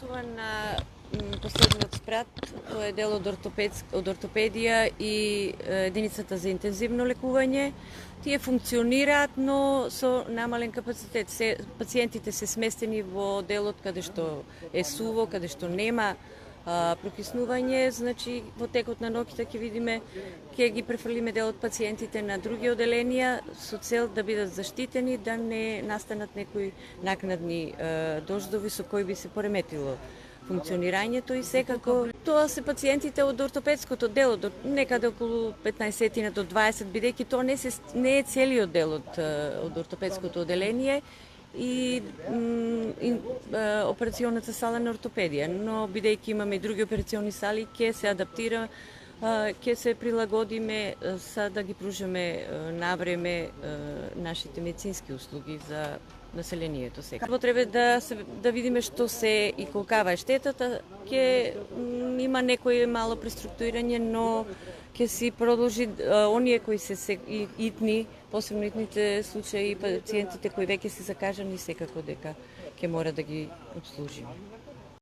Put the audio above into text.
однесува на последниот спрат, тоа е дел од ортопедија и единицата за интензивно лекување. Тие функционираат, но со намален капацитет. Пациентите се сместени во делот каде што е суво, каде што нема прокиснување, значи во текот на ноќта ќе видиме, ќе ги префрлиме дел од пациентите на други оделенија со цел да бидат заштитени, да не настанат некои накнадни дождови со кои би се пореметило функционирањето и секако тоа се пациентите од ортопедското дело, некаде околу 15 до 20, бидејќи тоа не е целиот дел од ортопедското оделение и операционата сала на ортопедија, но бидејќи имаме и други операциони сали, ќе се адаптира, ќе се прилагодиме за да ги пружиме навреме нашите медицински услуги за населението сега. Потреба да видиме што се и колкава е штетата, ќе има некој мало преструктурирање, но ќе си продолжи оние кои се итни, посебно итните случаи и пациентите кои веќе се закажани, секако дека ќе мора да ги обслужиме.